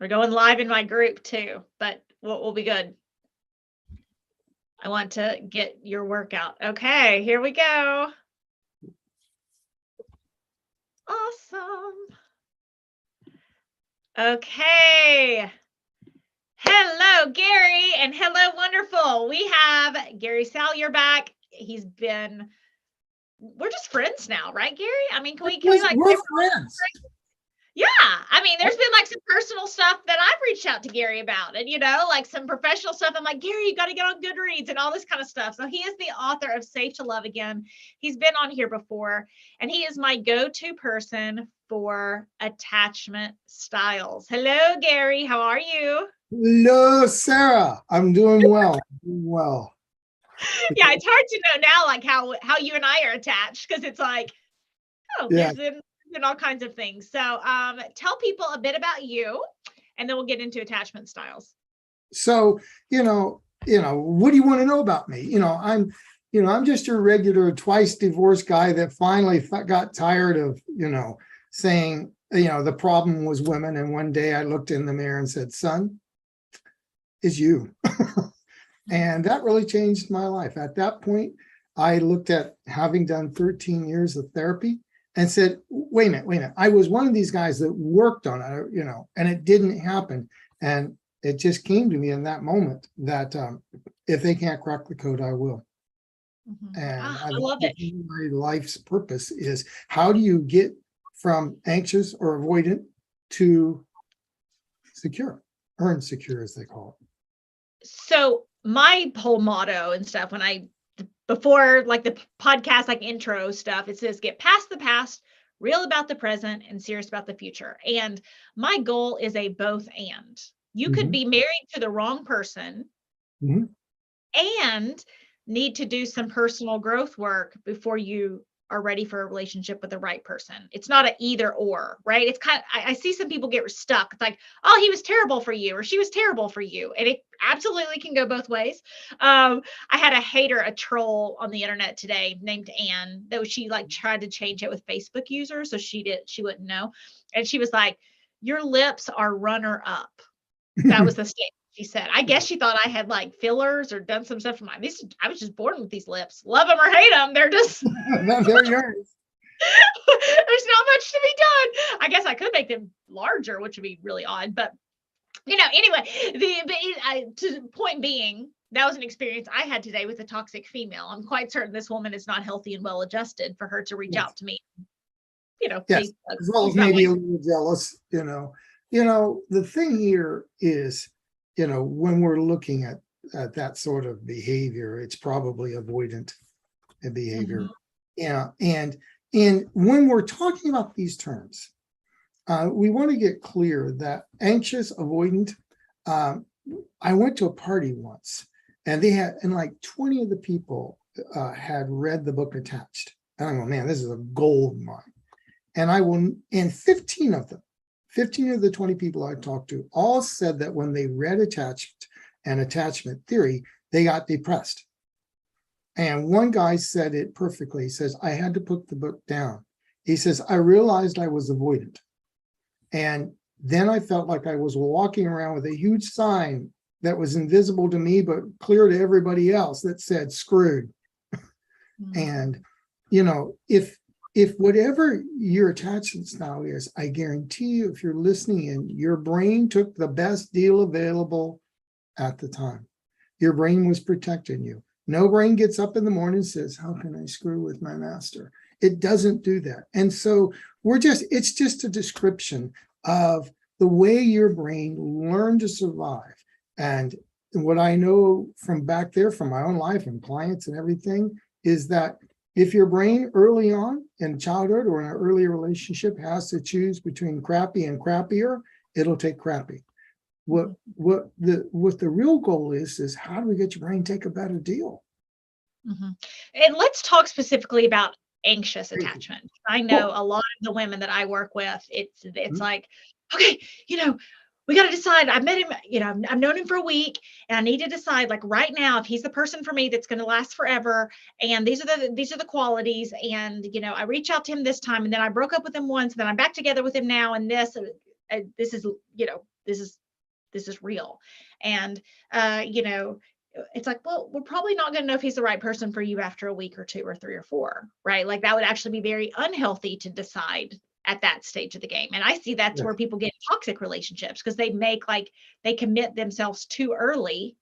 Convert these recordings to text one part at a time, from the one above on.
We're going live in my group too, but we'll be good. I want to get your workout. Okay, here we go. Awesome. Okay. Hello, Gary, and hello, wonderful. We have Gary Salyer back. We're just friends now, right, Gary? I mean, can we like we're friends? Yeah, I mean, there's been like some personal stuff that I've reached out to Gary about, and like some professional stuff. I'm like, Gary, you got to get on Goodreads and all this kind of stuff. So he is the author of Safe to Love Again. He's been on here before, and he is my go-to person for attachment styles. Hello, Gary. How are you? Hello, Sarah. I'm doing well. Yeah, it's hard to know now, like how you and I are attached, because it's like, there's been all kinds of things. So tell people a bit about you, and then we'll get into attachment styles. So, what do you want to know about me? I'm just your regular twice divorced guy that finally got tired of, saying, the problem was women. And one day I looked in the mirror and said, son, it's you. And that really changed my life. At that point, I looked at having done 13 years of therapy and said, wait a minute. I was one of these guys that worked on it, and it didn't happen. And it just came to me in that moment that if they can't crack the code, I will. Mm-hmm. And I love it. My life's purpose is, how do you get from anxious or avoidant to secure, or insecure, as they call it? So my whole motto and stuff, before like the podcast, like intro stuff, it says, get past the past, real about the present, and serious about the future. And my goal is a both and. You could be married to the wrong person and need to do some personal growth work before you are ready for a relationship with the right person. It's not an either or, right? It's kind of, I see some people get stuck. It's like, oh, he was terrible for you, or she was terrible for you. And it absolutely can go both ways. I had a troll on the internet today named Anne, though she like tried to change it with Facebook users. So she wouldn't know. And she was like, your lips are runner up. That was the statement she said. I guess she thought I had like fillers or done some stuff for mine. I was just born with these lips. Love them or hate them. They're just they're yours. There's not much to be done. I guess I could make them larger, which would be really odd. But anyway, to the point being, that was an experience I had today with a toxic female. I'm quite certain this woman is not healthy and well adjusted for her to reach out to me. Yes, as well as maybe a little jealous. The thing here is, when we're looking at that sort of behavior, it's probably avoidant behavior. Yeah. And when we're talking about these terms, we want to get clear that anxious, avoidant. I went to a party once, and they had, and like 20 of the people had read the book Attached. And I go, man, this is a gold mine. And 15 of the 20 people I talked to all said that when they read Attachment and Attachment Theory, they got depressed. And one guy said it perfectly. He says, I had to put the book down. He says, I realized I was avoidant. And then I felt like I was walking around with a huge sign that was invisible to me, but clear to everybody else, that said, screwed. And, if whatever your attachment style is, I guarantee you, if you're listening in, your brain took the best deal available at the time. Your brain was protecting you. No brain gets up in the morning and says, how can I screw with my master? It doesn't do that. And so it's just a description of the way your brain learned to survive. And what I know from back there, from my own life and clients and everything, is that if your brain early on in childhood or in an early relationship has to choose between crappy and crappier, it'll take crappy. What the real goal is how do we get your brain to take a better deal? And let's talk specifically about anxious attachment. I know a lot of the women that I work with, it's like, okay, we got to decide. I met him, I've known him for a week, and I need to decide, like, right now, if he's the person for me that's going to last forever. And these are the qualities. And I reach out to him this time, and then I broke up with him once, and then I'm back together with him now. And this, this is, this is real. And, it's like, well, we're probably not going to know if he's the right person for you after a week or 2 or 3 or 4, right? Like that would actually be very unhealthy to decide at that stage of the game. And I see that's where people get toxic relationships, because they commit themselves too early.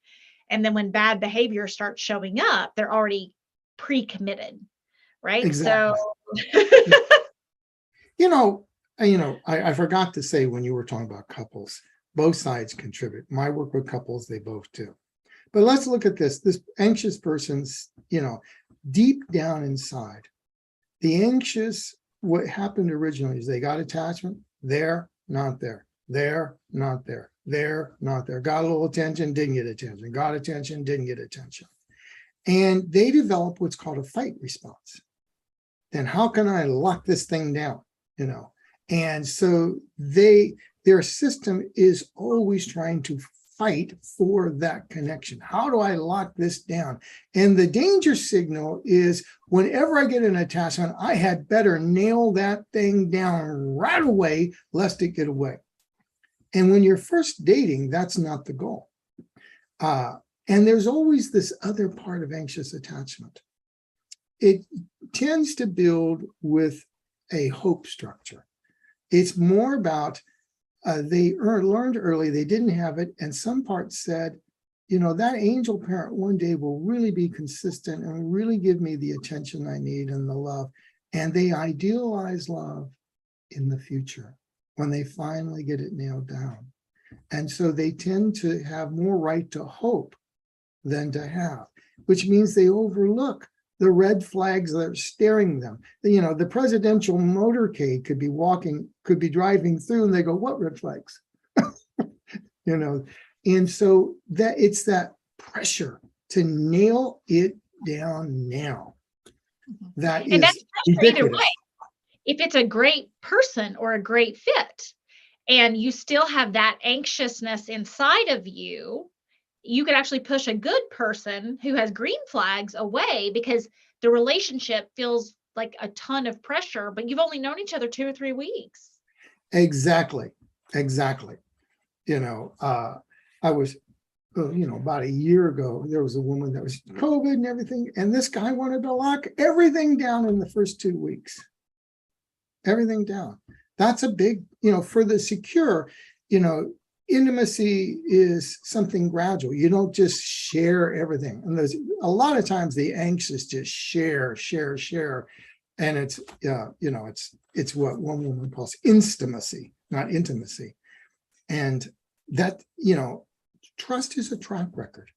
And then when bad behavior starts showing up, they're already pre-committed, right? Exactly. So, I forgot to say, when you were talking about couples, both sides contribute. My work with couples, they both do. But let's look at this anxious person's, deep down inside, the anxious, what happened originally is they got attachment, they're not there, they're not there, they're not there, got a little attention, didn't get attention, got attention, didn't get attention. And they develop what's called a fight response. Then how can I lock this thing down? And so their system is always trying to fight for that connection. How do I lock this down? And the danger signal is, whenever I get an attachment, I had better nail that thing down right away, lest it get away. And when you're first dating, that's not the goal. And there's always this other part of anxious attachment. It tends to build with a hope structure. It's more about they learned early they didn't have it, and some parts said, that angel parent one day will really be consistent and really give me the attention I need and the love. And they idealize love in the future when they finally get it nailed down. And so they tend to have more right to hope than to have, which means they overlook the red flags that are staring them. The presidential motorcade could be driving through, and they go, what red flags? And so that it's that pressure to nail it down now. That is, and that's ridiculous. Either way. If it's a great person or a great fit, and you still have that anxiousness inside of you, you could actually push a good person who has green flags away, because the relationship feels like a ton of pressure, but you've only known each other 2 or 3 weeks. Exactly. I was, about a year ago, there was a woman that was COVID and everything, and this guy wanted to lock everything down in the first 2 weeks. Everything down. That's a big, for the secure, intimacy is something gradual. You don't just share everything. And there's a lot of times the anxious just share. And it's, it's what one woman calls instamacy, not intimacy. And that, trust is a track record.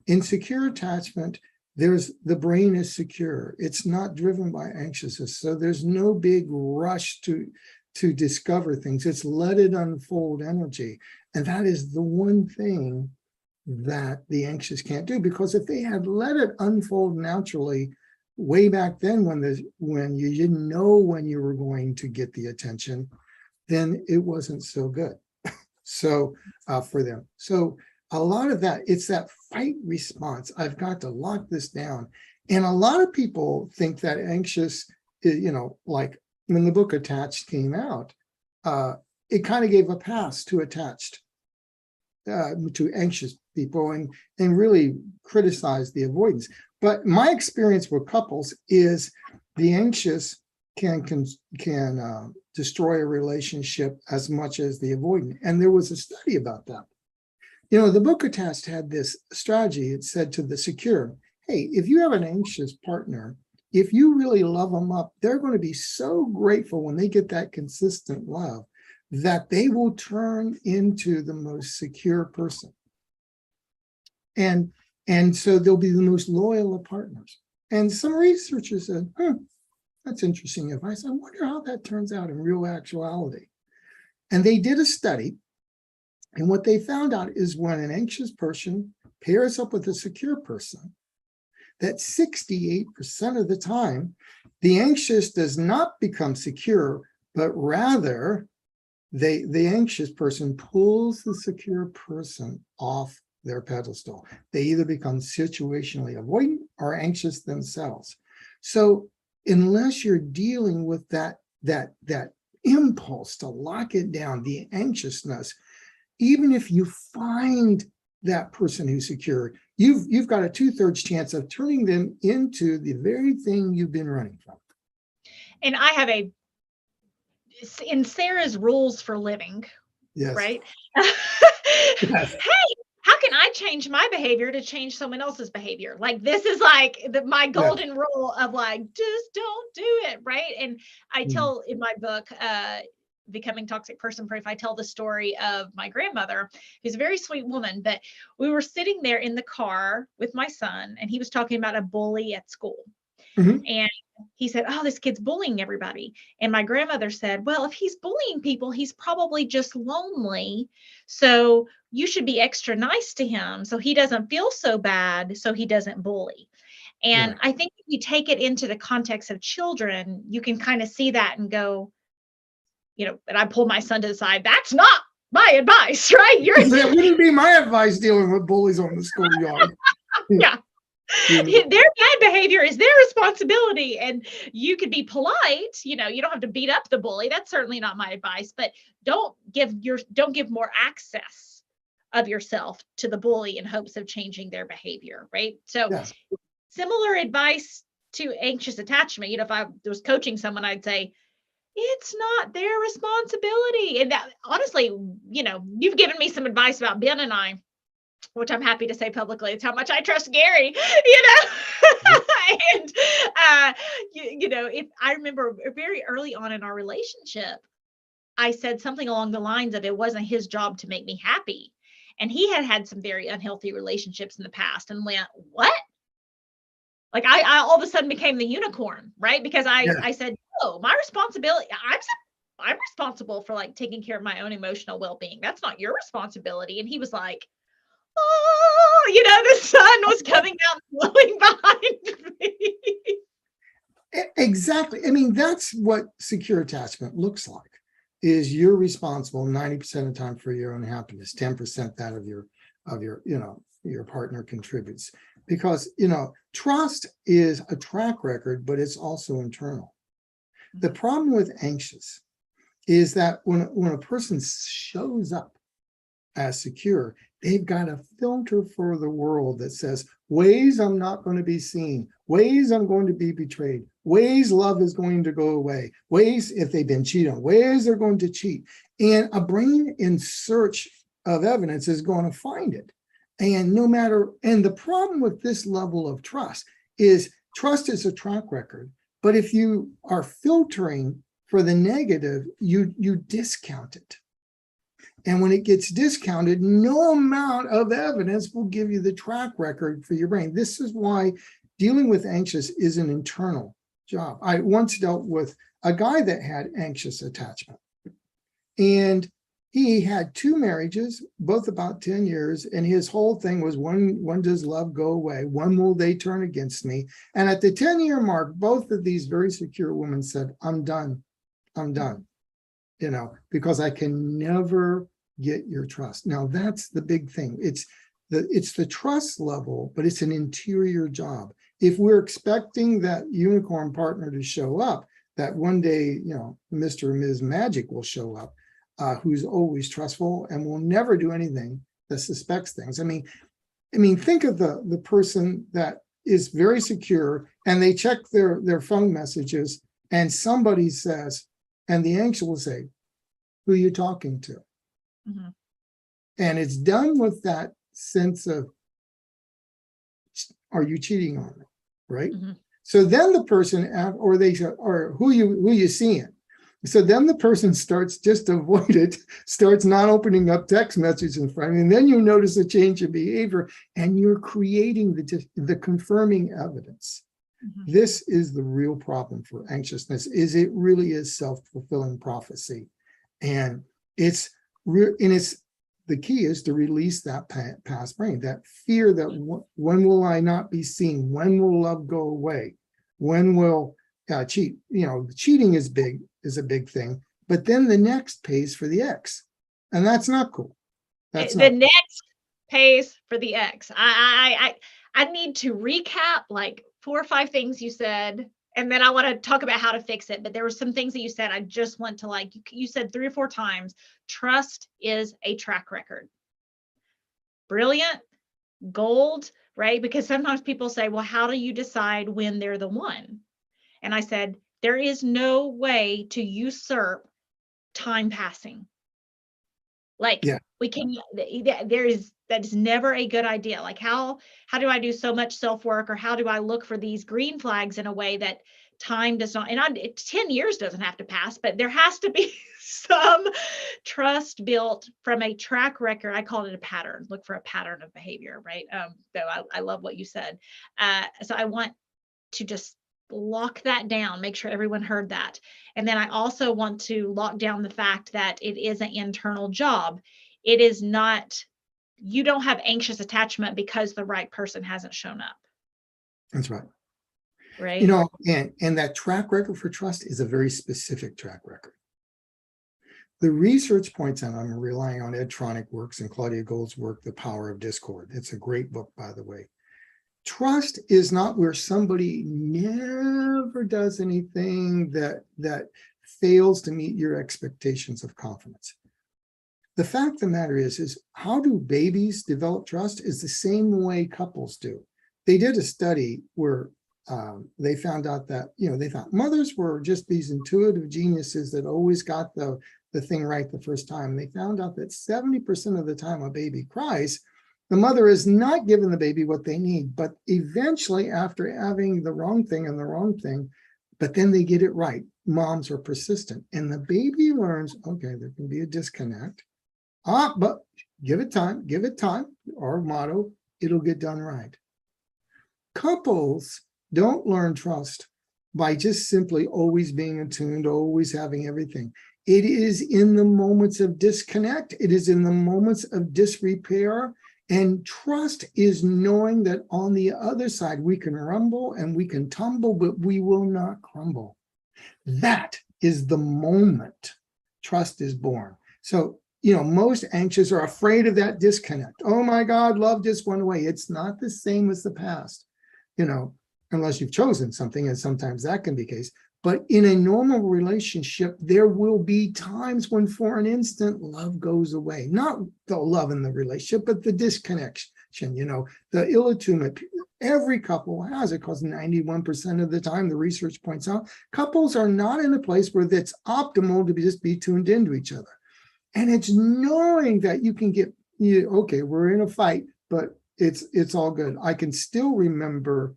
In secure attachment, the brain is secure. It's not driven by anxiousness. So there's no big rush to discover things. It's let it unfold energy. And that is the one thing that the anxious can't do, because if they had let it unfold naturally way back then, when you didn't know when you were going to get the attention, then it wasn't so good. So for them. So a lot of that, it's that fight response. I've got to lock this down. And a lot of people think that anxious, like when the book Attached came out, it kind of gave a pass to attached, to anxious people, and really criticized the avoidance. But my experience with couples is the anxious can destroy a relationship as much as the avoidant. And there was a study about that. The book Attached had this strategy. It said to the secure, hey, if you have an anxious partner, if you really love them up, they're going to be so grateful when they get that consistent love that they will turn into the most secure person. And so they'll be the most loyal of partners. And some researchers said, that's interesting advice. I wonder how that turns out in real actuality. And they did a study. And what they found out is when an anxious person pairs up with a secure person, that 68% of the time, the anxious does not become secure, but rather the anxious person pulls the secure person off their pedestal. They either become situationally avoidant or anxious themselves. So unless you're dealing with that impulse to lock it down, the anxiousness, even if you find that person who's secure, you've got a 2/3 chance of turning them into the very thing you've been running from. And I have in Sarah's rules for living, yes. Right? Yes. Hey, how can I change my behavior to change someone else's behavior? Like, this is like my golden rule of like, just don't do it. Right. And I tell in my book, Becoming Toxic Person Proof, I tell the story of my grandmother, who's a very sweet woman, but we were sitting there in the car with my son, and he was talking about a bully at school. And he said, oh, this kid's bullying everybody. And my grandmother said, well, if he's bullying people, he's probably just lonely. So you should be extra nice to him so he doesn't feel so bad, so he doesn't bully. And I think if you take it into the context of children, you can kind of see that and go, and I pulled my son to the side. That's not my advice, right? That wouldn't be my advice dealing with bullies on the schoolyard. Yeah. Their bad behavior is their responsibility, and you could be polite. You don't have to beat up the bully. That's certainly not my advice, but don't give more access of yourself to the bully in hopes of changing their behavior, right? So similar advice to anxious attachment. If I was coaching someone, I'd say, it's not their responsibility. And that, honestly, you've given me some advice about Ben and I, which I'm happy to say publicly. It's how much I trust Gary, and, if I remember very early on in our relationship, I said something along the lines of, it wasn't his job to make me happy. And he had some very unhealthy relationships in the past, and went, what? Like I all of a sudden became the unicorn, right? Because I said, no, my responsibility, I'm responsible for like taking care of my own emotional well-being. That's not your responsibility. And he was like, oh, the sun was coming out and blowing behind me. Exactly. I mean, that's what secure attachment looks like, is you're responsible 90% of the time for your own happiness, 10% that of your partner contributes. Because, trust is a track record, but it's also internal. The problem with anxious is that when a person shows up as secure, they've got a filter for the world that says, ways I'm not going to be seen, ways I'm going to be betrayed, ways love is going to go away, ways if they've been cheated on, ways they're going to cheat. And a brain in search of evidence is going to find it. And the problem with this level of trust is a track record. But if you are filtering for the negative, you discount it. And when it gets discounted, no amount of evidence will give you the track record for your brain. This is why dealing with anxious is an internal job. I once dealt with a guy that had anxious attachment. And he had 2 marriages, both about 10 years. And his whole thing was, when does love go away? When will they turn against me? And at the 10-year mark, both of these very secure women said, I'm done. Because I can never get your trust. Now, that's the big thing. It's the trust level, but it's an interior job. If we're expecting that unicorn partner to show up, that one day, Mr. and Ms. Magic will show up, who's always trustful and will never do anything that suspects things. I mean, think of the person that is very secure, and they check their phone messages, and somebody says, and the anxious will say, who are you talking to? Mm-hmm. And it's done with that sense of, are you cheating on me? Right? Mm-hmm. So then the person, or they say, or who you seeing? So then the person starts just to avoid it, starts not opening up text messages in front of you, and then you notice a change in behavior, and you're creating the confirming evidence. Mm-hmm. This is the real problem for anxiousness, is it really is self-fulfilling prophecy. And it's the key is to release that past brain, that fear that when will I not be seen? When will love go away? When will cheat? Cheating is a big thing, but then the next pays for the X, and that's not cool. Next pays for the X. I need to recap like 4 or 5 things you said, and then I want to talk about how to fix it. But there were some things that you said I just want to, like, you said 3 or 4 times, trust is a track record. Brilliant, gold, right? Because sometimes people say, well, how do you decide when they're the one? And I said, there is no way to usurp time passing. Like, we can, that is never a good idea. Like, how do I do so much self-work, or how do I look for these green flags in a way that time does not, and 10 years doesn't have to pass, but there has to be some trust built from a track record. I call it a pattern. Look for a pattern of behavior, right? So I love what you said. So I want to just lock that down, make sure everyone heard that. And then I also want to lock down the fact that it is an internal job. It is not, you don't have anxious attachment because the right person hasn't shown up. That's right. Right. You know, and that track record for trust is a very specific track record. The research points out, I'm relying on Ed Tronick works and Claudia Gold's work, The Power of Discord. It's a great book, by the way. Trust is not where somebody never does anything that fails to meet your expectations of confidence. The fact of the matter is how do babies develop trust is the same way couples do. They did a study where they found out that, they thought mothers were just these intuitive geniuses that always got the thing right the first time. They found out that 70% of the time a baby cries, the mother is not giving the baby what they need, but eventually after having the wrong thing, but then they get it right. Moms are persistent and the baby learns, okay, there can be a disconnect. But give it time, our motto, it'll get done right. Couples don't learn trust by just simply always being attuned, always having everything. It is in the moments of disconnect. It is in the moments of disrepair. And trust is knowing that on the other side, we can rumble and we can tumble, but we will not crumble. That is the moment trust is born. So, most anxious are afraid of that disconnect. Oh my God, love just went away. It's not the same as the past, unless you've chosen something, and sometimes that can be the case. But in a normal relationship, there will be times when for an instant love goes away. Not the love in the relationship, but the disconnection, the ill attunement. Every couple has it because 91% of the time, the research points out, couples are not in a place where it's optimal to just be tuned into each other. And it's knowing that you can get, okay, we're in a fight, but it's all good. I can still remember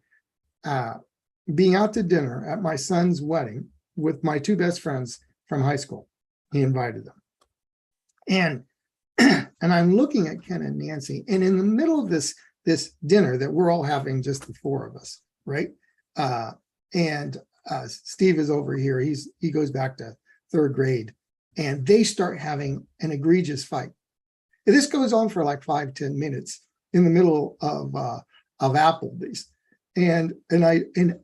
being out to dinner at my son's wedding with my 2 best friends from high school. He invited them. And I'm looking at Ken and Nancy, and in the middle of this dinner that we're all having, just the 4 of us, right? And Steve is over here. He goes back to 3rd grade, and they start having an egregious fight. And this goes on for like 5-10 minutes in the middle of Applebee's. And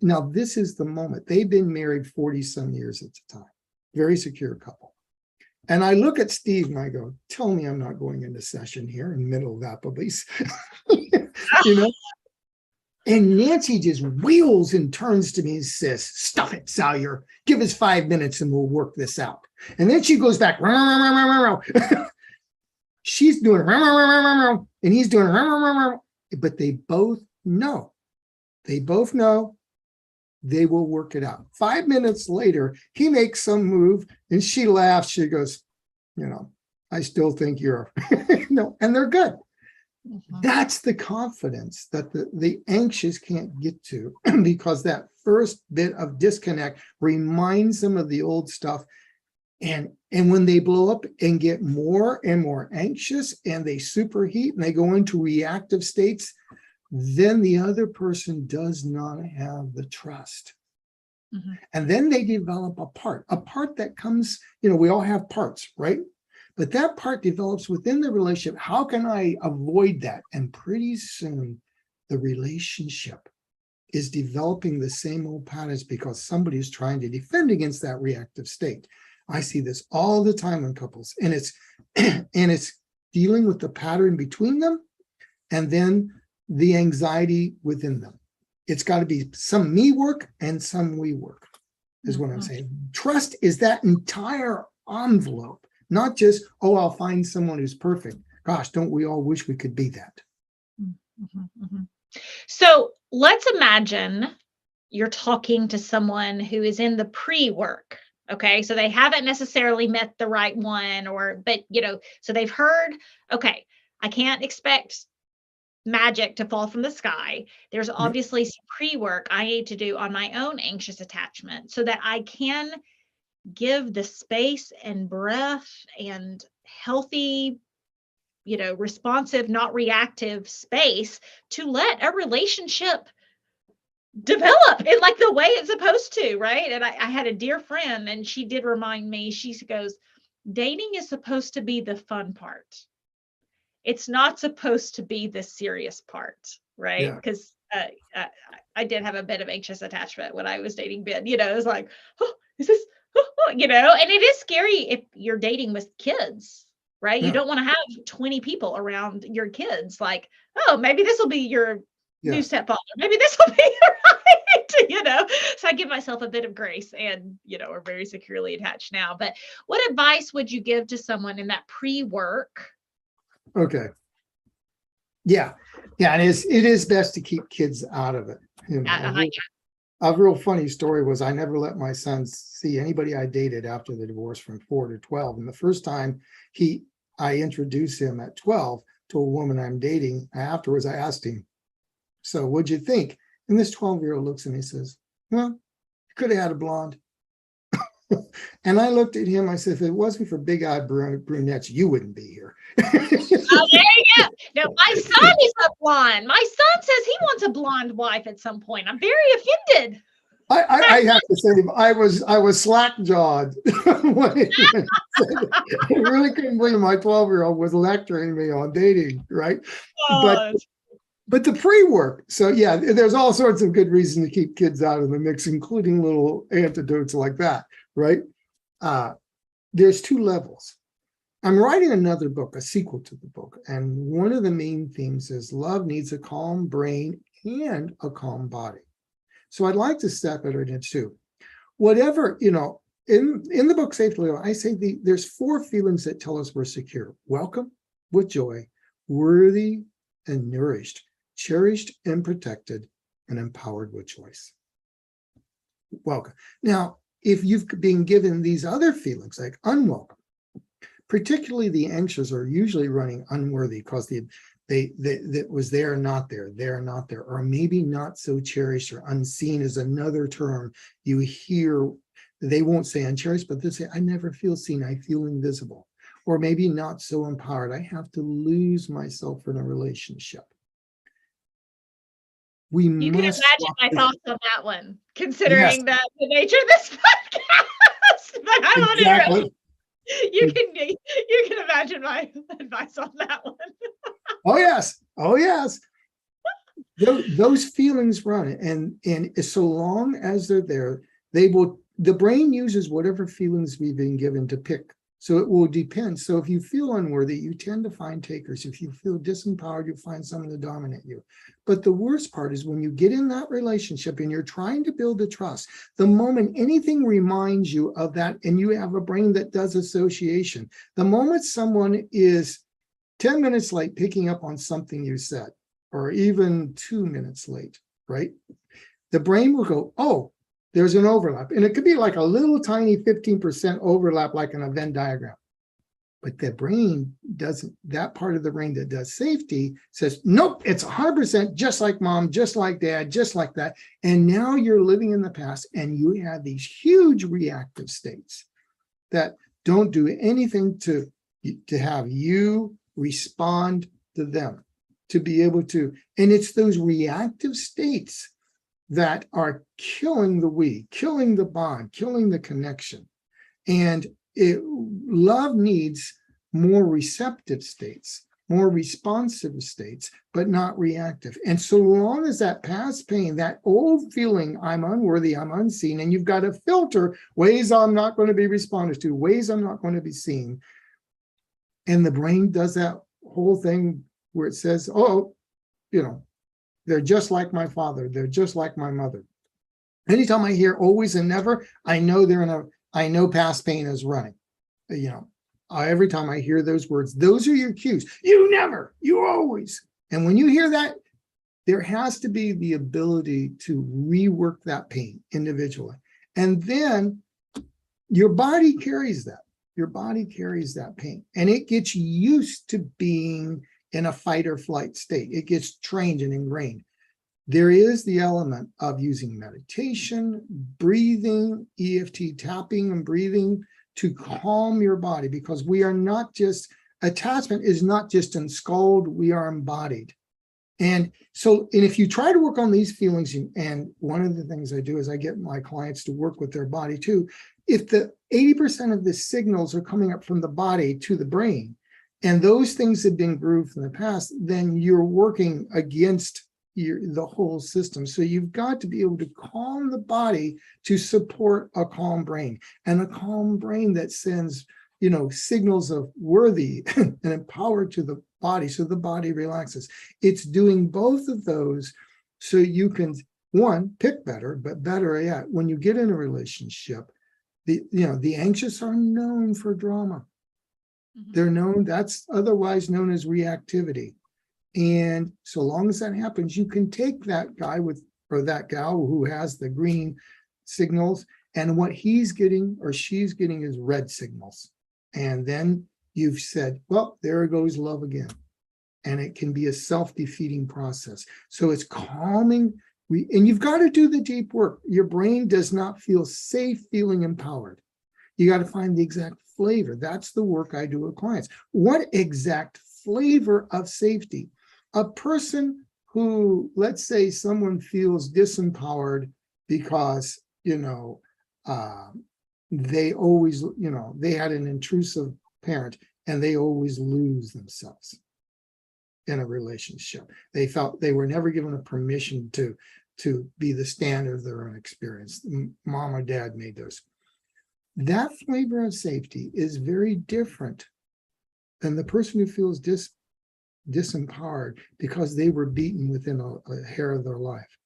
now this is the moment. They've been married 40 some years at the time, very secure couple. And I look at Steve and I go, tell me I'm not going into session here in the middle of Applebee's, And Nancy just wheels and turns to me and says, stuff it, Salyer, give us 5 minutes and we'll work this out. And then she goes back, she's doing, and he's doing, but they both know they will work it out. 5 minutes later, he makes some move and she laughs. She goes, I still think you're, and they're good. Mm-hmm. That's the confidence that the anxious can't get to because that first bit of disconnect reminds them of the old stuff. And when they blow up and get more and more anxious and they superheat and they go into reactive states, then the other person does not have the trust. Mm-hmm. And then they develop a part that comes, we all have parts, right? But that part develops within the relationship. How can I avoid that? And pretty soon the relationship is developing the same old patterns because somebody is trying to defend against that reactive state. I see this all the time in couples, and it's dealing with the pattern between them and then the anxiety within them. it's got to be some me work and some we work, is what I'm saying. Trust is that entire envelope, not just, oh, I'll find someone who's perfect. Gosh, don't we all wish we could be that? So let's imagine you're talking to someone who is in the pre-work. Okay. So they haven't necessarily met the right one, but so they've heard, okay, I can't expect magic to fall from the sky. There's obviously some pre-work I need to do on my own anxious attachment so that I can give the space and breath and healthy, responsive, not reactive space to let a relationship develop in like the way it's supposed to, right? And I had a dear friend, and she did remind me, she goes, dating is supposed to be the fun part. It's not supposed to be the serious part, right? Because I did have a bit of anxious attachment when I was dating Ben. It was like, oh, is this, and it is scary if you're dating with kids, right? You don't want to have 20 people around your kids. Like, oh, maybe this will be your new stepfather. Maybe this will be right, So I give myself a bit of grace, and, we're very securely attached now. But what advice would you give to someone in that pre-work? Okay. Yeah. And it is best to keep kids out of it. A real funny story was I never let my sons see anybody I dated after the divorce from 4 to 12. And the first time I introduced him at 12 to a woman I'm dating, afterwards I asked him, so what'd you think? And this 12-year-old looks at me and says, well, you could have had a blonde. And I looked at him, I said, if it wasn't for big-eyed brunettes, you wouldn't be here. Oh, there you go. Now, my son is a blonde. My son says he wants a blonde wife at some point. I'm very offended. I have to say, I was slack-jawed when I really couldn't believe my 12-year-old was lecturing me on dating, right? But the pre-work. So yeah, there's all sorts of good reason to keep kids out of the mix, including little antidotes like that, right? There's 2 levels. I'm writing another book, a sequel to the book, and one of the main themes is love needs a calm brain and a calm body. So I'd like to step it into whatever, in the book, Safe to Live, I say there's 4 feelings that tell us we're secure: welcome with joy, worthy and nourished, cherished and protected, and empowered with choice. Welcome. Now, if you've been given these other feelings like unwelcome, particularly the anxious are usually running unworthy because that was there, not there, there, not there, or maybe not so cherished, or unseen is another term you hear. They won't say uncherished, but they'll say, I never feel seen, I feel invisible. Or maybe not so empowered, I have to lose myself in a relationship. You can imagine my thoughts on that one, considering that the nature of this podcast. But I want to. You can imagine my advice on that one. Oh yes. Those feelings run, and so long as they're there, the brain uses whatever feelings we've been given to pick. So it will depend. So if you feel unworthy, you tend to find takers. If you feel disempowered, you find someone to dominate you. But the worst part is when you get in that relationship and you're trying to build the trust, the moment anything reminds you of that, and you have a brain that does association, the moment someone is 10 minutes late picking up on something you said, or even 2 minutes late, right? The brain will go, oh, there's an overlap. And it could be like a little tiny 15% overlap, like in a Venn diagram. But the brain doesn't, that part of the brain that does safety says, nope, it's 100% just like mom, just like dad, just like that. And now you're living in the past, and you have these huge reactive states that don't do anything to have you respond to them, to be able to. And it's those reactive states that are killing killing the bond, killing the connection. And love needs more receptive states, more responsive states, but not reactive. And so long as that past pain, that old feeling, I'm unworthy, I'm unseen, and you've got to filter ways I'm not going to be responded to, ways I'm not going to be seen. And the brain does that whole thing where it says, oh, They're just like my father. They're just like my mother. Anytime I hear always and never, I know past pain is running. Every time I hear those words, those are your cues. You never, you always. And when you hear that, there has to be the ability to rework that pain individually. And then your body carries that. Your body carries that pain. And it gets used to being in a fight or flight state. It gets trained and ingrained. There is the element of using meditation, breathing, EFT tapping and breathing to calm your body, because we are not just, attachment is not just enscolled, we are embodied. And if you try to work on these feelings, and one of the things I do is I get my clients to work with their body too. If the 80% of the signals are coming up from the body to the brain, and those things have been grooved in the past, then you're working against the whole system. So you've got to be able to calm the body to support a calm brain, and a calm brain that sends, signals of worthy and empowered to the body, so the body relaxes. It's doing both of those so you can, one, pick better, but better yet, when you get in a relationship, the anxious are known for drama. They're known, that's otherwise known as reactivity. And so long as that happens, you can take that guy or that gal who has the green signals, and what he's getting or she's getting is red signals. And then you've said, well, there goes love again. And it can be a self-defeating process. So it's calming, and you've got to do the deep work. Your brain does not feel safe feeling empowered. You got to find the exact flavor. That's the work I do with clients. What exact flavor of safety? A person who, let's say someone feels disempowered because, they always, they had an intrusive parent and they always lose themselves in a relationship. They felt they were never given a permission to be the standard of their own experience. Mom or dad made those. That flavor of safety is very different than the person who feels disempowered because they were beaten within a hair of their life.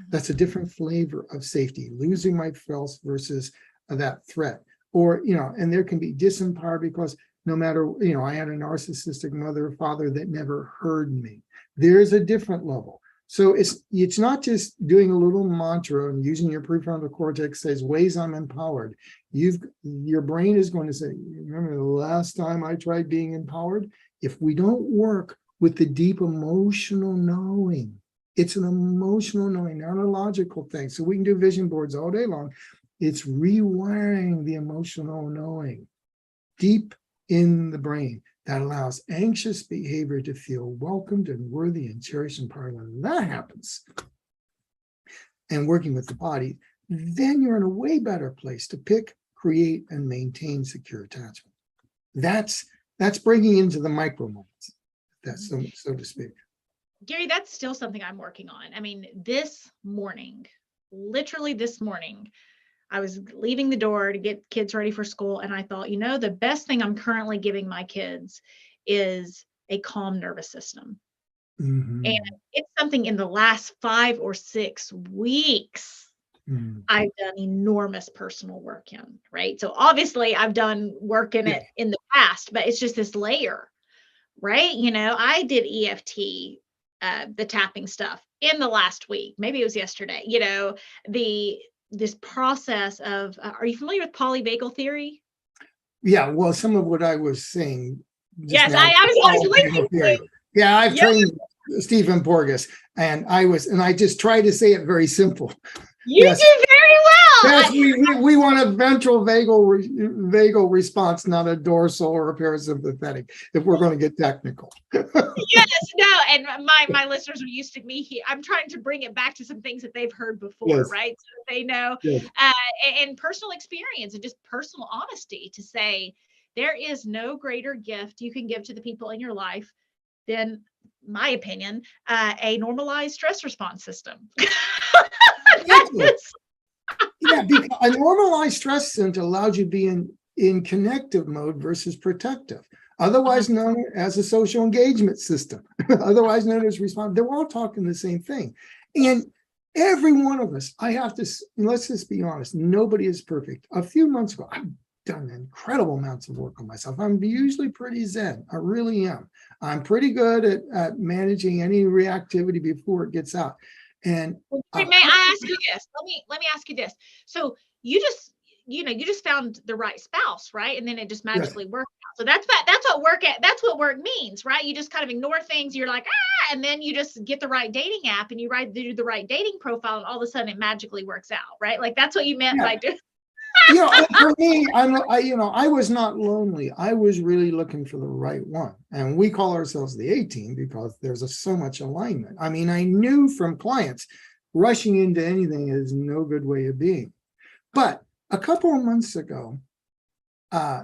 That's a different flavor of safety, losing myself versus that threat. Or, and there can be disempowered because no matter, I had a narcissistic mother or father that never heard me. There's a different level. So it's not just doing a little mantra and using your prefrontal cortex says ways I'm empowered. Your brain is going to say, remember the last time I tried being empowered? If we don't work with the deep emotional knowing, it's an emotional knowing, not a logical thing. So we can do vision boards all day long. It's rewiring the emotional knowing deep in the brain that allows anxious behavior to feel welcomed and worthy and cherished and part of it. When that happens, and working with the body, then you're in a way better place to pick, create, and maintain secure attachment. That's breaking into the micro moments, that's so to speak. Gary, that's still something I'm working on. I mean, literally this morning, I was leaving the door to get kids ready for school. And I thought, the best thing I'm currently giving my kids is a calm nervous system. And it's something in the last 5 or 6 weeks, I've done enormous personal work in, right? So obviously I've done work in it in the past, but it's just this layer, right? I did EFT, the tapping stuff in the last week, maybe it was yesterday, this process of, are you familiar with polyvagal theory? Yeah, well, some of what I was saying. Yes, I was listening to you. Yeah, I've trained Stephen Porges, and I just try to say it very simple. You do very well. Yes, we want a ventral vagal response, not a dorsal or a parasympathetic, if we're going to get technical. Yes, no, and my listeners are used to me here. I'm trying to bring it back to some things that they've heard before, right? So that they know, and personal experience and just personal honesty to say there is no greater gift you can give to the people in your life than, my opinion, a normalized stress response system. Yeah, because a normalized stress center allows you to be in connective mode versus protective. otherwise known as a social engagement system, otherwise known as response. They're all talking the same thing. And every one of us, let's just be honest, nobody is perfect. A few months ago, I've done incredible amounts of work on myself. I'm usually pretty zen. I really am. I'm pretty good at managing any reactivity before it gets out. And may I ask you this? Let me ask you this. So you just found the right spouse, right? And then it just magically worked out. So that's what work means, right? You just kind of ignore things. You're like, and then you just get the right dating app and you do the right dating profile, and all of a sudden it magically works out, right? Like that's what you meant by doing. For me, I was not lonely. I was really looking for the right one. And we call ourselves the A-team because there's so much alignment. I mean, I knew from clients rushing into anything is no good way of being. But a couple of months ago,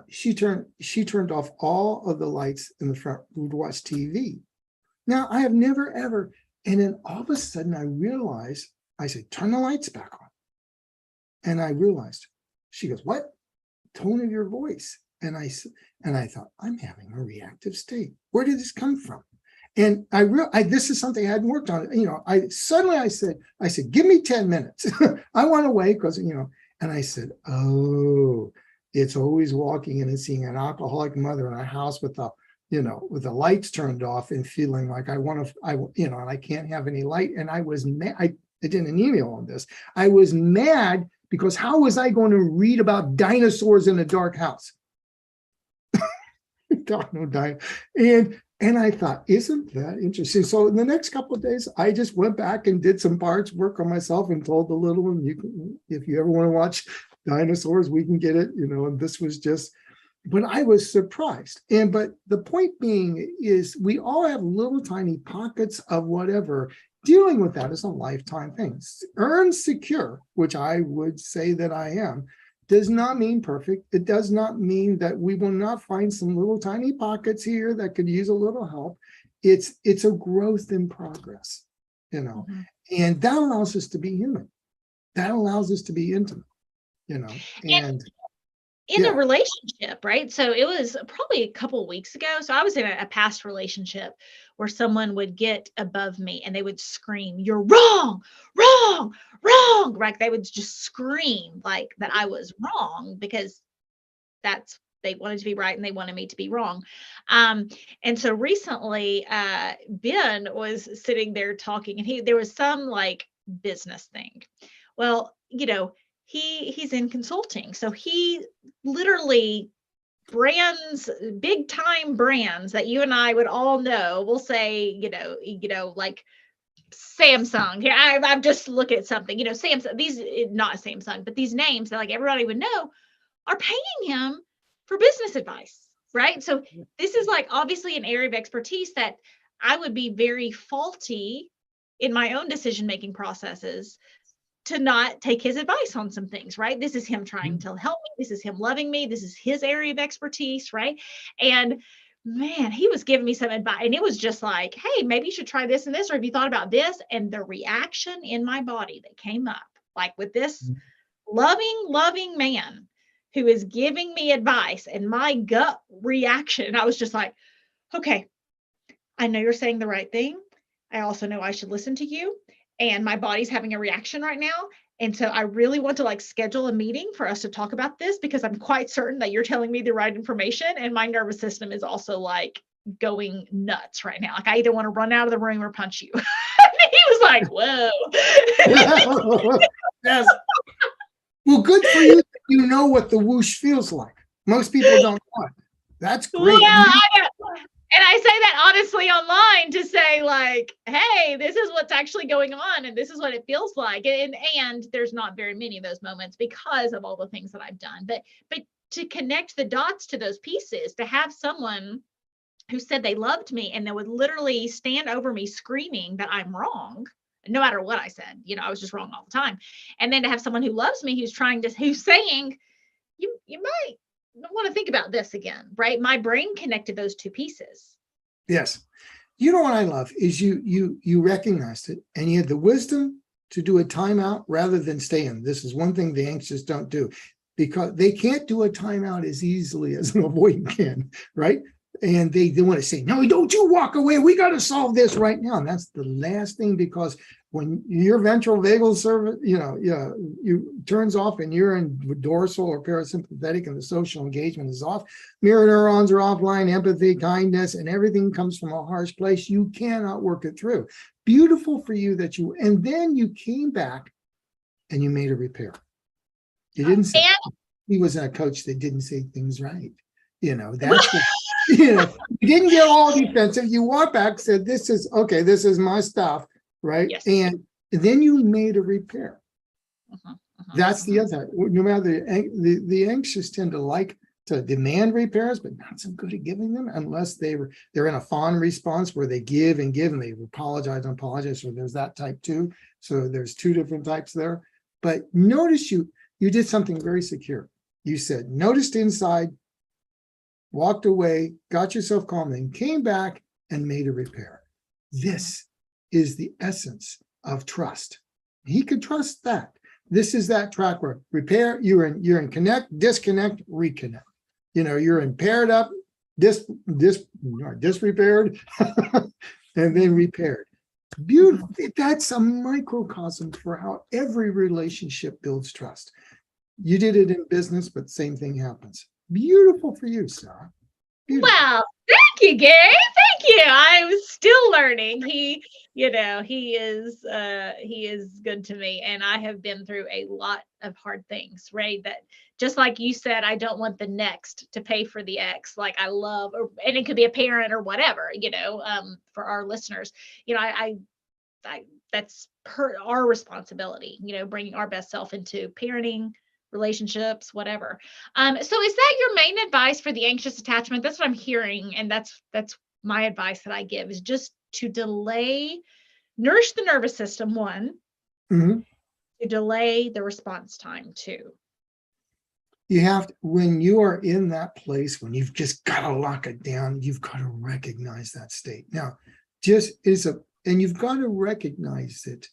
she turned off all of the lights in the front. We would watch TV. Now, I have never, ever, and then all of a sudden I realized, I said, turn the lights back on. And I realized, she goes, what? Tone of your voice. And I thought, I'm having a reactive state. Where did this come from? And this is something I hadn't worked on. I said, give me 10 minutes. I want to wait because, and I said, oh, it's always walking in and seeing an alcoholic mother in a house with the lights turned off and feeling like and I can't have any light. And I was mad. I did an email on this. I was mad because how was I going to read about dinosaurs in a dark house? And I thought, isn't that interesting? So in the next couple of days, I just went back and did some parts work on myself and told the little one, if you ever want to watch dinosaurs, we can get it, and this was just, but I was surprised. But the point being is we all have little tiny pockets of whatever. Dealing with that is a lifetime thing. Earn secure, which I would say that I am, does not mean perfect. It does not mean that we will not find some little tiny pockets here that could use a little help. It's a growth in progress, Mm-hmm. and that allows us to be human. That allows us to be intimate, and in a relationship, right? So it was probably a couple of weeks ago. So I was in a past relationship where someone would get above me and they would scream, "You're wrong, wrong, wrong." Right? They would just scream like that I was wrong because they wanted to be right and they wanted me to be wrong. And so recently, Ben was sitting there talking, and there was some like business thing. Well, he's in consulting. So he literally brands, big time brands that you and I would all know. We'll say, like Samsung. Here, I'm just looking at something, Samsung, these, not Samsung, but these names that like everybody would know are paying him for business advice, right? So this is like obviously an area of expertise that I would be very faulty in my own decision-making processes to not take his advice on some things, right? This is him trying to help me. This is him loving me. This is his area of expertise, right? And man, he was giving me some advice, and it was just like, hey, maybe you should try this and this, or have you thought about this? And the reaction in my body that came up, like with this loving man who is giving me advice, and my gut reaction, I was just like, okay, I know you're saying the right thing. I also know I should listen to you. And my body's having a reaction right now. And so I really want to like schedule a meeting for us to talk about this, because I'm quite certain that you're telling me the right information. And my nervous system is also like going nuts right now. Like I either want to run out of the room or punch you. He was like, whoa. Yes. Well, good for you. You know what the whoosh feels like. Most people don't know it. That's great. Well, and I say that honestly online to say like, hey, this is what's actually going on and this is what it feels like. And there's not very many of those moments because of all the things that I've done. But to connect the dots to those pieces, to have someone who said they loved me and they would literally stand over me screaming that I'm wrong, no matter what I said, I was just wrong all the time. And then to have someone who loves me, who's saying, you might want to think about this again, right? My brain connected those two pieces. Yes. You know what I love is you recognized it and you had the wisdom to do a timeout rather than stay in. This is one thing the anxious don't do, because they can't do a timeout as easily as an avoidant can, right? And they want to say, no, don't you walk away. We got to solve this right now. And that's the last thing, because when your ventral vagal service, you turns off and you're in dorsal or parasympathetic and the social engagement is off, mirror neurons are offline, empathy, kindness, and everything comes from a harsh place. You cannot work it through. Beautiful for you and then you came back and you made a repair. You didn't say he was a coach that didn't say things right. That's what, you didn't get all defensive. You walked back, said, this is my stuff, right? Yes. And then you made a repair. That's the other. No matter the anxious tend to like to demand repairs, but not so good at giving them unless they're in a fawn response where they give and they apologize and apologize. So there's that type too. So there's two different types there. But notice you did something very secure. You said, noticed inside, walked away, got yourself calm, then came back and made a repair. This is the essence of trust. He could trust that. This is that track record. Repair, you're in connect, disconnect, reconnect. You're in paired up, disrepaired, and then repaired. Beautiful. That's a microcosm for how every relationship builds trust. You did it in business, but same thing happens. Beautiful for you, Sarah. Beautiful. Well, thank you, Gary. Thank you. I'm still learning. He is good to me, and I have been through a lot of hard things, right? That just like you said, I don't want the next to pay for the ex. Like I love, and it could be a parent or whatever, for our listeners, I that's our responsibility, bringing our best self into parenting, relationships, whatever. So is that your main advice for the anxious attachment? That's what I'm hearing. And that's my advice that I give, is just to nourish the nervous system, one, to delay the response time, two. You have to, when you are in that place, when you've just got to lock it down, you've got to recognize that state. Now, and you've got to recognize it.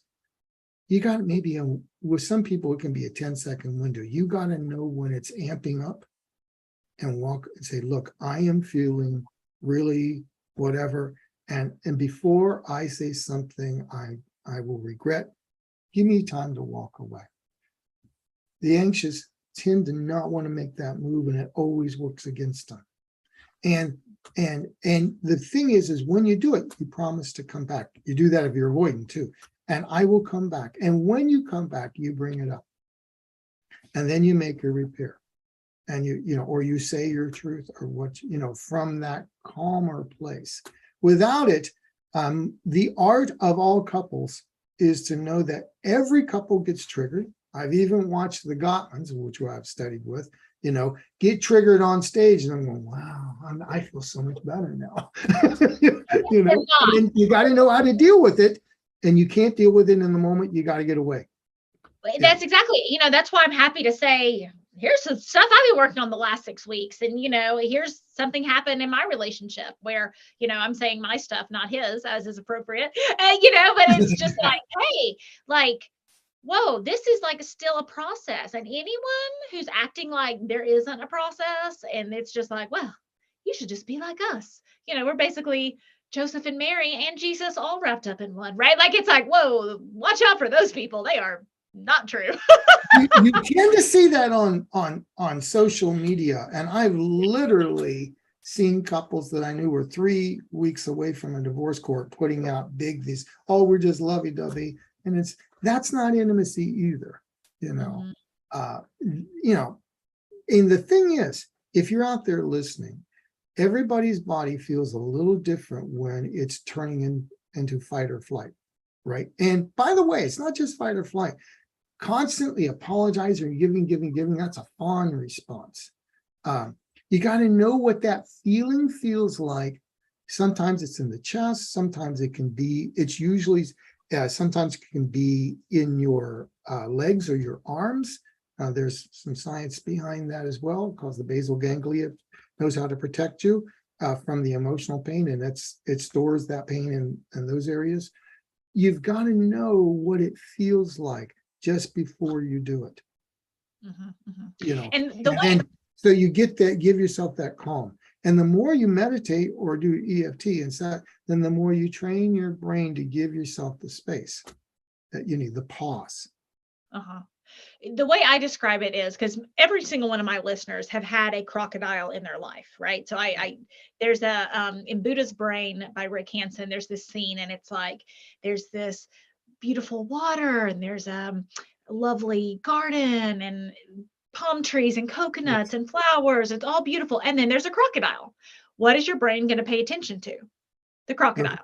You got maybe with some people, it can be a 10-second window. You got to know when it's amping up and walk and say, look, I am feeling really whatever. And before I say something I will regret, give me time to walk away. The anxious tend to not want to make that move, and it always works against them. And the thing is when you do it, you promise to come back. You do that if you're avoiding too. And I will come back. And when you come back, you bring it up. And then you make a repair. And or you say your truth, or what, from that calmer place. Without it, the art of all couples is to know that every couple gets triggered. I've even watched the Gottmans, which I've studied with, get triggered on stage, and I'm going, wow, I feel so much better now. And you got to know how to deal with it. And you can't deal with it in the moment. You got to get away. That's exactly, that's why I'm happy to say, here's some stuff I've been working on the last 6 weeks. And, here's something happened in my relationship where, I'm saying my stuff, not his, as is appropriate. But it's just like, hey, whoa, this is still a process. And anyone who's acting like there isn't a process, and it's just like, well, you should just be like us. We're basically Joseph and Mary and Jesus all wrapped up in one, right? It's like, whoa, watch out for those people. They are not true. you tend to see that on social media. And I've literally seen couples that I knew were 3 weeks away from a divorce court putting out we're just lovey-dovey. And that's not intimacy either, And the thing is, if you're out there listening, everybody's body feels a little different when it's turning into fight or flight, right? And by the way, it's not just fight or flight. Constantly apologizing, giving, that's a fawn response. You got to know what that feeling feels like. Sometimes it's in the chest. Sometimes sometimes it can be in your legs or your arms. There's some science behind that as well, because the basal ganglia knows how to protect you from the emotional pain, and it stores that pain in those areas. You've got to know what it feels like just before you do it. And so you give yourself that calm. And the more you meditate or do EFT inside, then the more you train your brain to give yourself the space that you need, the pause. Uh-huh. The way I describe it is because every single one of my listeners have had a crocodile in their life, right? So I there's a in Buddha's Brain by Rick Hansen, there's this scene and it's like there's this beautiful water and there's a lovely garden and palm trees and coconuts and flowers. It's all beautiful. And then there's a crocodile. What is your brain going to pay attention to? The crocodile,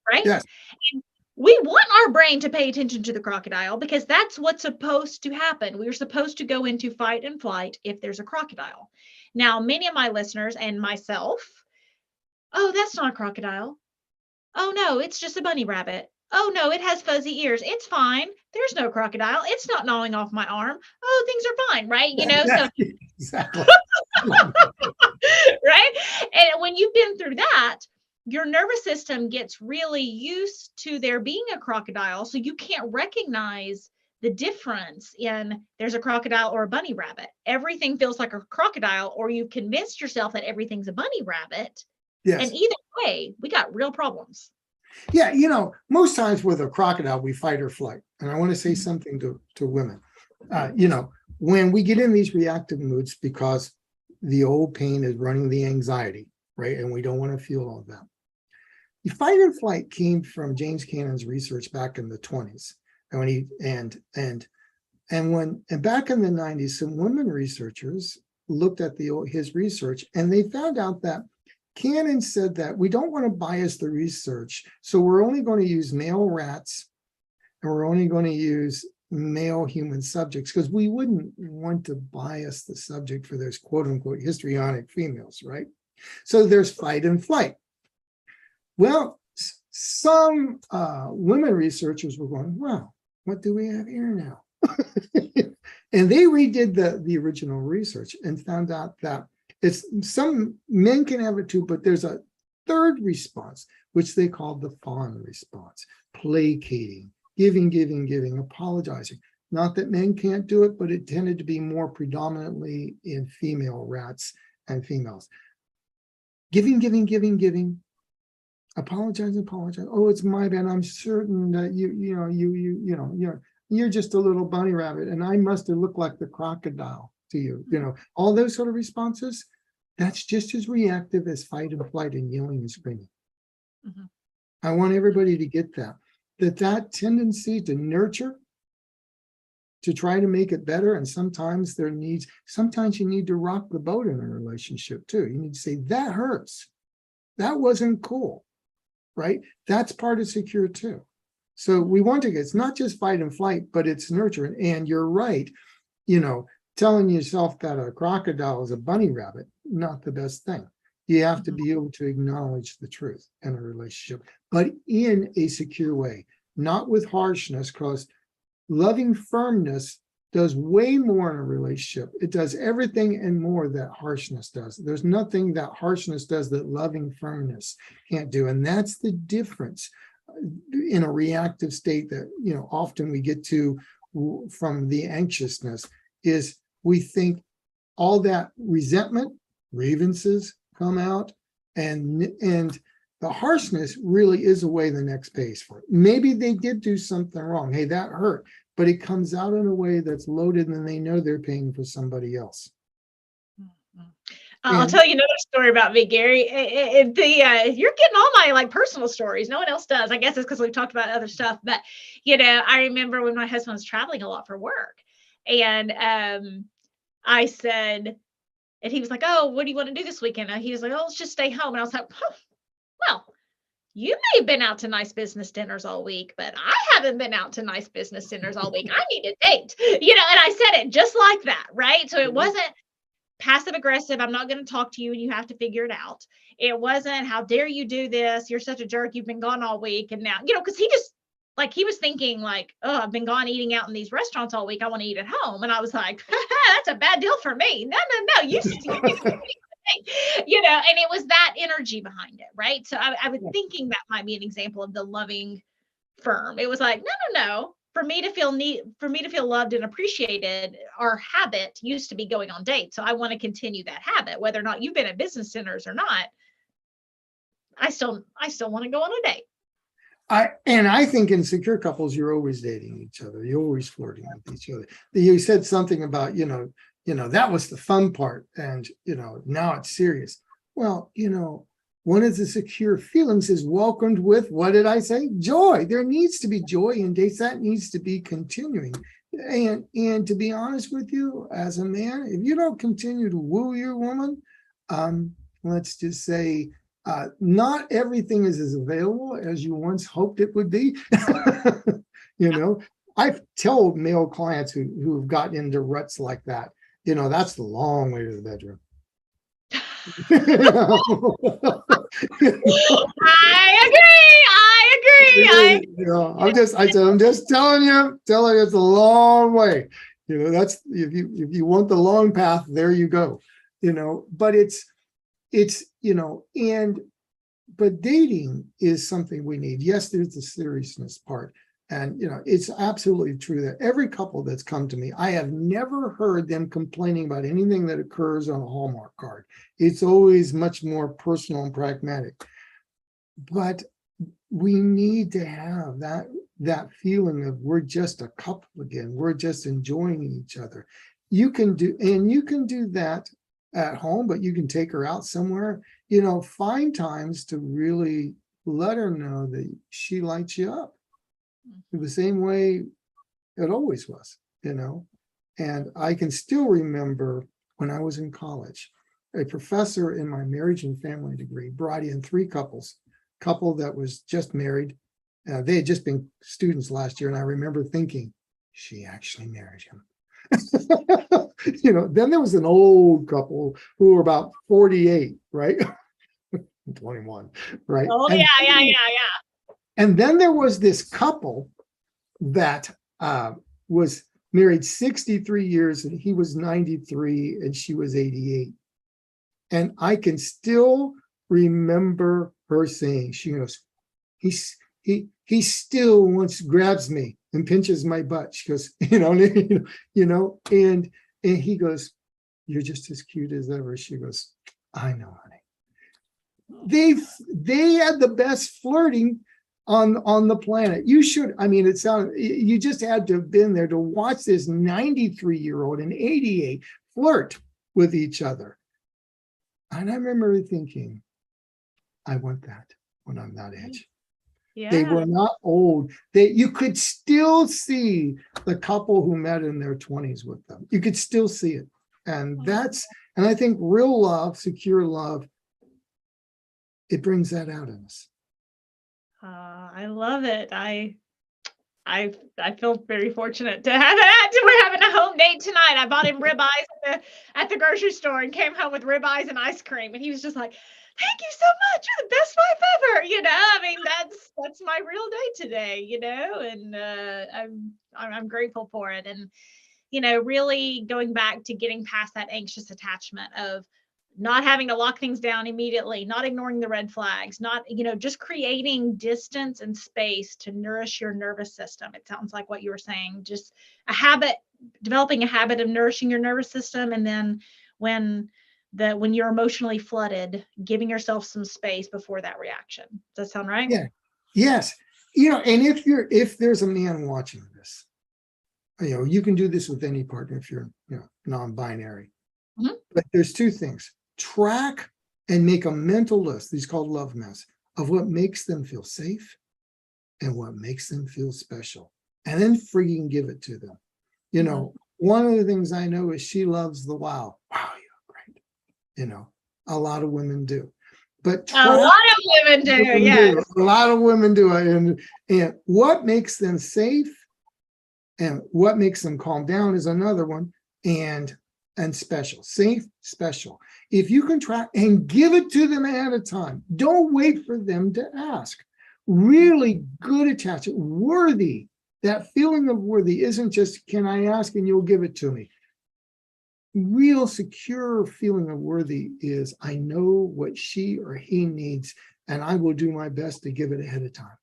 right? Yes. And we want our brain to pay attention to the crocodile because that's what's supposed to happen. We're supposed to go into fight and flight if there's a crocodile. Now, many of my listeners and myself, oh, that's not a crocodile. Oh, no, it's just a bunny rabbit. Oh, no, it has fuzzy ears. It's fine. There's no crocodile. It's not gnawing off my arm. Oh, things are fine, right? You know, so exactly. right? And when you've been through that, your nervous system gets really used to there being a crocodile. So you can't recognize the difference in there's a crocodile or a bunny rabbit. Everything feels like a crocodile, or you've convinced yourself that everything's a bunny rabbit. Yes. And either way, we got real problems. Yeah, most times with a crocodile, we fight or flight. And I want to say something to women. When we get in these reactive moods because the old pain is running the anxiety, right? And we don't want to feel all of that. The fight and flight came from James Cannon's research back in the 20s. And when back in the 90s, some women researchers looked at his research and they found out that Cannon said that we don't want to bias the research. So we're only going to use male rats and we're only going to use male human subjects because we wouldn't want to bias the subject for those quote unquote histrionic females, right? So there's fight and flight. Well, some women researchers were going, wow, what do we have here now? And they redid the original research and found out that it's some men can have it too, but there's a third response, which they call the fawn response, placating, giving, apologizing. Not that men can't do it, but it tended to be more predominantly in female rats and females. Giving, apologize. Oh, it's my bad. I'm certain that you're just a little bunny rabbit, and I must have looked like the crocodile to you. All those sort of responses. That's just as reactive as fight and flight and yelling and screaming. Mm-hmm. I want everybody to get that tendency to nurture, to try to make it better. And sometimes you need to rock the boat in a relationship too. You need to say, that hurts. That wasn't cool, right? That's part of secure too. So we want to it's not just fight and flight, but it's nurture. And you're right, telling yourself that a crocodile is a bunny rabbit, not the best thing. You have to be able to acknowledge the truth in a relationship, but in a secure way, not with harshness, because loving firmness does way more in a relationship. It does everything and more that harshness does. There's nothing that harshness does that loving firmness can't do. And that's the difference in a reactive state that, often we get to from the anxiousness is we think all that resentment, grievances come out, and the harshness really is away the next pace for it. Maybe they did do something wrong. Hey, that hurt, but it comes out in a way that's loaded and they know they're paying for somebody else. I'll tell you another story about me, Gary. You're getting all my personal stories. No one else does. I guess it's because we've talked about other stuff. But, I remember when my husband was traveling a lot for work. And I said, and he was like, oh, what do you want to do this weekend? And he was like, oh, let's just stay home. And I was like, oh, well, you may have been out to nice business dinners all week, but I haven't been out to nice business dinners all week. I need a date, and I said it just like that, right? So it wasn't passive aggressive. I'm not going to talk to you and you have to figure it out. It wasn't, how dare you do this? You're such a jerk. You've been gone all week. And now, because he just he was thinking oh, I've been gone eating out in these restaurants all week. I want to eat at home. And I was like, that's a bad deal for me. No. You and it was that energy behind it. Right. So I was thinking that might be an example of the loving firm. It was like, no. for me to feel loved and appreciated, our habit used to be going on dates. So I want to continue that habit, whether or not you've been at business centers or not. I still want to go on a date. I think in secure couples, you're always dating each other. You're always flirting with each other. You said something about, that was the fun part. And, now it's serious. Well, one of the secure feelings is welcomed with, what did I say? Joy. There needs to be joy in dates. That needs to be continuing. And to be honest with you, as a man, if you don't continue to woo your woman, let's just say, not everything is as available as you once hoped it would be. I've told male clients who've gotten into ruts like that, that's the long way to the bedroom. I agree. I'm just telling you it's a long way. That's if you want the long path, there you go. But but dating is something we need. Yes, there's the seriousness part. And, it's absolutely true that every couple that's come to me, I have never heard them complaining about anything that occurs on a Hallmark card. It's always much more personal and pragmatic. But we need to have that feeling of we're just a couple again. We're just enjoying each other. You can do that at home, but you can take her out somewhere, find times to really let her know that she lights you up the same way it always was, And I can still remember when I was in college, a professor in my marriage and family degree brought in 3 couples, couple that was just married. They had just been students last year. And I remember thinking, she actually married him. Then there was an old couple who were about 48, right? 21, right? Oh, and, yeah. And then there was this couple that was married 63 years, and he was 93 and she was 88. And I can still remember her saying, she goes, he still grabs me and pinches my butt. She goes, and he goes, you're just as cute as ever. She goes, I know, honey. They had the best flirting on the planet. You just had to have been there to watch this 93-year-old and 88 flirt with each other. And I remember thinking, I want that when I'm that age. Yeah. They were not old. You could still see the couple who met in their 20s with them. You could still see it. And I think real love, secure love, it brings that out in us. I love it. I feel very fortunate to have that. We're having a home date tonight. I bought him ribeyes at the grocery store and came home with ribeyes and ice cream. And he was just like, thank you so much. You're the best wife ever. That's my real day today, and I'm grateful for it. And, really going back to getting past that anxious attachment of not having to lock things down immediately, not ignoring the red flags, not, just creating distance and space to nourish your nervous system. It sounds like what you were saying, just developing a habit of nourishing your nervous system. And then when you're emotionally flooded, giving yourself some space before that reaction. Does that sound right? Yeah. Yes. And if there's a man watching this, you can do this with any partner if you're, non-binary. Mm-hmm. But there's 2 things. Track and make a mental list, these called love maps, of what makes them feel safe and what makes them feel special. And then freaking give it to them. Mm-hmm. One of the things I know is she loves the wow. Wow, you're great. A lot of women do. But a lot of women do, yes. A lot of women do. And what makes them safe and what makes them calm down is another one. And special, safe, special. If you can track and give it to them ahead of time, don't wait for them to ask. Really good attachment, worthy. That feeling of worthy isn't just, can I ask and you'll give it to me. Real secure feeling of worthy is, I know what she or he needs, and I will do my best to give it ahead of time.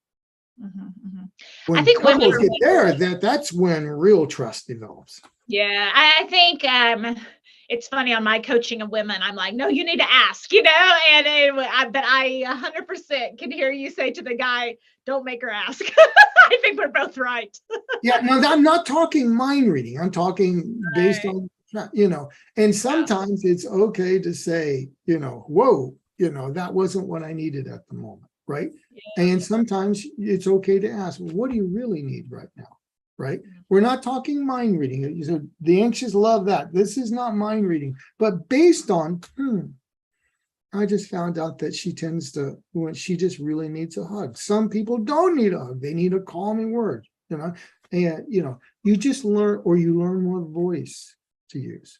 When I think women couples get there, that's when real trust develops. Yeah, I think it's funny on my coaching of women. I'm like, no, you need to ask, you know, but I 100% can hear you say to the guy, don't make her ask. I think we're both right. Yeah, no, I'm not talking mind reading. I'm talking based on, you know, and sometimes it's okay to say, you know, whoa, you know, that wasn't what I needed at the moment, right? Yeah. And sometimes it's okay to ask, well, what do you really need right now, right? We're not talking mind reading. So the anxious love that. This is not mind reading, but based on, I just found out that she tends to, when she just really needs a hug. Some people don't need a hug. They need a calming word, you know, and, you know, you just learn, or you learn what voice to use.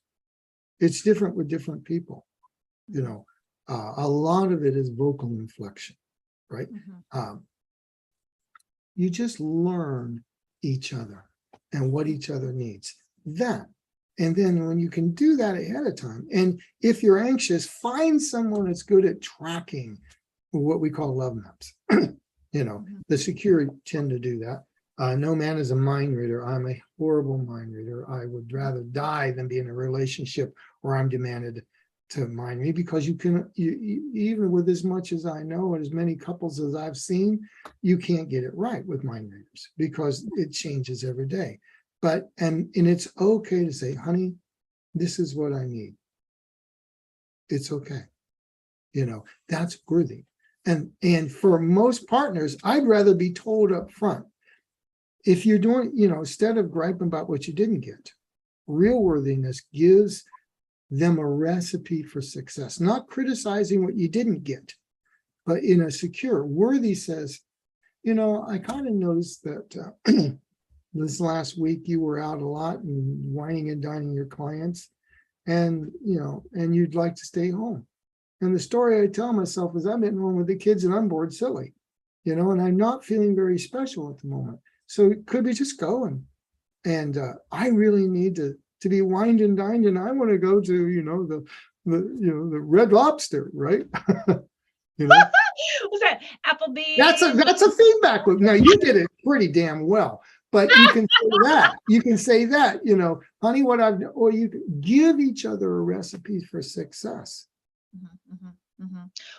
It's different with different people, you know. A lot of it is vocal inflection, right? You just learn each other and what each other needs. And then when you can do that ahead of time, and if you're anxious, find someone that's good at tracking what we call love maps. You know, the secure tend to do that. No man is a mind reader. I'm a horrible mind reader. I would rather die than be in a relationship where I'm demanded to mind read, because you can, even with as much as I know and as many couples as I've seen, you can't get it right with mind readers because it changes every day. But, and it's okay to say, honey, this is what I need. It's okay. You know, that's worthy. And for most partners, I'd rather be told up front. If you're doing, you know, instead of griping about what you didn't get, real worthiness gives them a recipe for success, not criticizing what you didn't get, but in a secure. Worthy says, you know, I kind of noticed that this last week you were out a lot and whining and dining your clients, and, you know, and you'd like to stay home. And the story I tell myself is I'm at home with the kids and I'm bored silly, you know, and I'm not feeling very special at the moment. So could we just go? And I really need to be wined and dined, and I want to go to, you know, the Red Lobster, right? You know, was that Applebee's? That's a feedback loop. Now you did it pretty damn well, but you can say that. You can say that, you know, honey, what I've, or you give each other a recipe for success.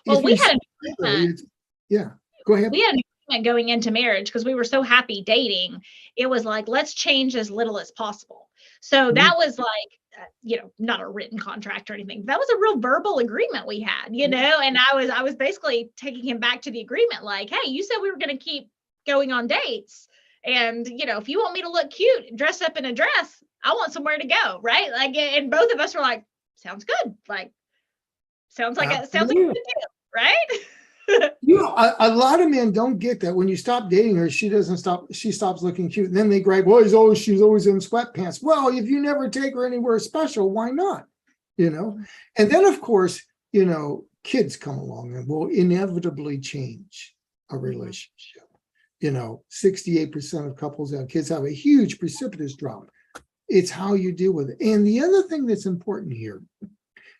Well, we had go ahead. We had an agreement going into marriage because we were so happy dating. It was like, let's change as little as possible. So that was like, you know, not a written contract or anything. That was a real verbal agreement we had, you know, and I was basically taking him back to the agreement. Like, hey, you said we were going to keep going on dates. And, you know, if you want me to look cute, dress up in a dress, I want somewhere to go. Right. Like, and both of us were like, sounds good. Like, sounds like a good deal. Right. You know, a lot of men don't get that. When you stop dating her, she stops looking cute. And then they gripe, well, she's always in sweatpants. Well, if you never take her anywhere special, why not? You know? And then, of course, you know, kids come along and will inevitably change a relationship. You know, 68% of couples that have kids have a huge precipitous drop. It's how you deal with it. And the other thing that's important here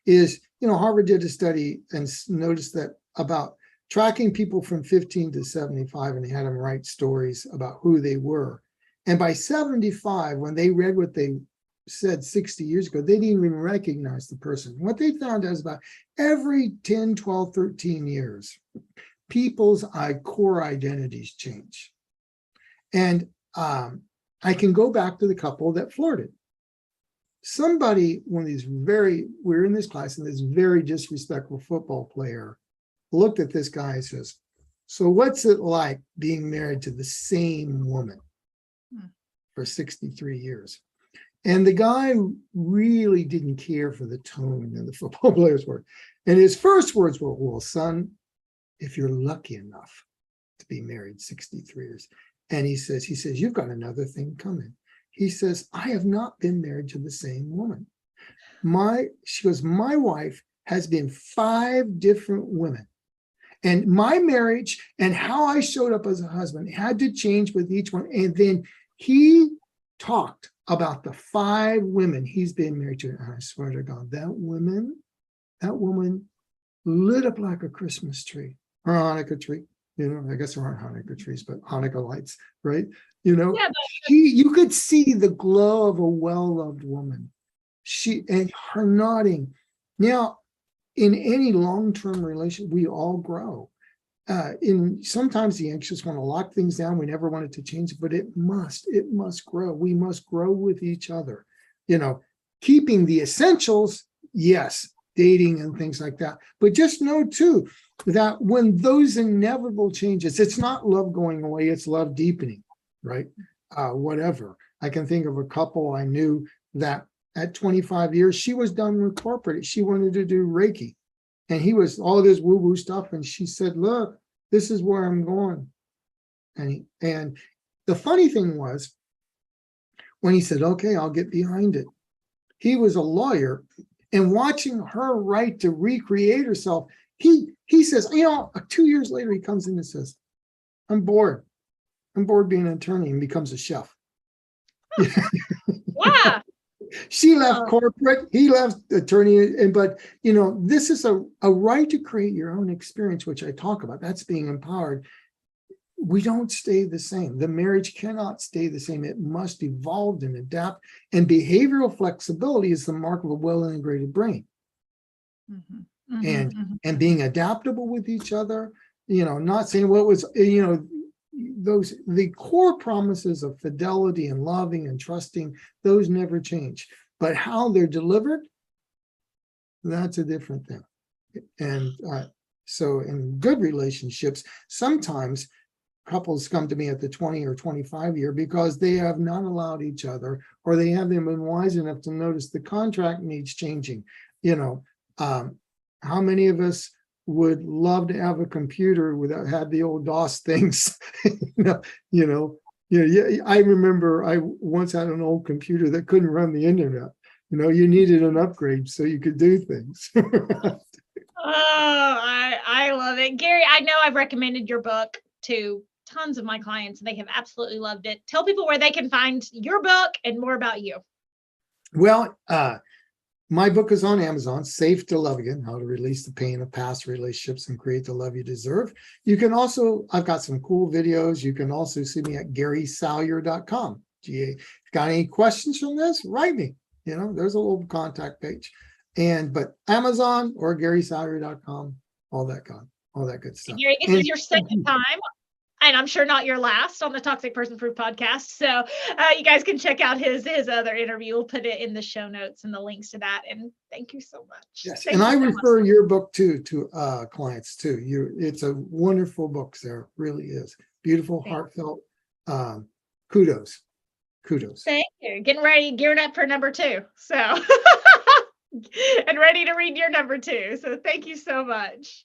is, you know, Harvard did a study and noticed that about tracking people from 15 to 75, and they had them write stories about who they were. And by 75, when they read what they said 60 years ago, they didn't even recognize the person. What they found is about every 10, 12, 13 years, people's core identities change. And I can go back to the couple that flirted. Somebody, we're in this class, and this very disrespectful football player looked at this guy and says, so what's it like being married to the same woman for 63 years? And the guy really didn't care for the tone of the football player's words. And his first words were, well, son, if you're lucky enough to be married 63 years. And he says, you've got another thing coming. He says, I have not been married to the same woman. She goes, my wife has been 5 different women. And my marriage and how I showed up as a husband had to change with each one. And then he talked about the 5 women he's been married to. And I swear to God, that woman lit up like a Christmas tree or a Hanukkah tree. I guess there aren't Hanukkah trees, but Hanukkah lights, right? You could see the glow of a well-loved woman. And her nodding. Now, in any long-term relation, we all grow. Sometimes the anxious want to lock things down. We never want it to change, but it must grow. We must grow with each other. Keeping the essentials, yes, dating and things like that. But just know too, that when those inevitable changes, it's not love going away, it's love deepening, right? Whatever. I can think of a couple I knew that at 25 years, she was done with corporate. She wanted to do Reiki. And he was all this woo-woo stuff. And she said, look, this is where I'm going. And the funny thing was, when he said, okay, I'll get behind it, he was a lawyer, and watching her right to recreate herself, he says, 2 years later, he comes in and says, I'm bored being an attorney, and becomes a chef. Wow. She left corporate, he left attorney, but this is a right to create your own experience, which I talk about. That's being empowered. We don't stay the same. The marriage cannot stay the same. It must evolve and adapt. And behavioral flexibility is the mark of a well-integrated brain. Mm-hmm. Mm-hmm. And being adaptable with each other, not saying what was, the core promises of fidelity and loving and trusting, those never change. But how they're delivered, that's a different thing. And so in good relationships, sometimes couples come to me at the 20 or 25 year because they have not allowed each other, or they haven't been wise enough to notice the contract needs changing. How many of us would love to have a computer without had the old DOS things? I remember I once had an old computer that couldn't run the internet. You needed an upgrade so you could do things. I love it. Gary, I know I've recommended your book to tons of my clients, and they have absolutely loved it. Tell people where they can find your book and more about you. Well, my book is on Amazon, Safe to Love Again, How to Release the Pain of Past Relationships and Create the Love You Deserve. You can also, I've got some cool videos. You can also see me at GarySalyer.com. Got any questions from this? Write me. There's a little contact page. But Amazon or GarySalyer.com, all that good stuff. Gary, this is your second time, and I'm sure not your last, on the Toxic Person Proof podcast. So you guys can check out his other interview. We'll put it in the show notes and the links to that. And thank you so much. Yes, and I refer your book to clients too. It's a wonderful book, Sarah. It really is beautiful, heartfelt. Kudos. Thank you. Gearing up for number 2. So and ready to read your number 2. So thank you so much.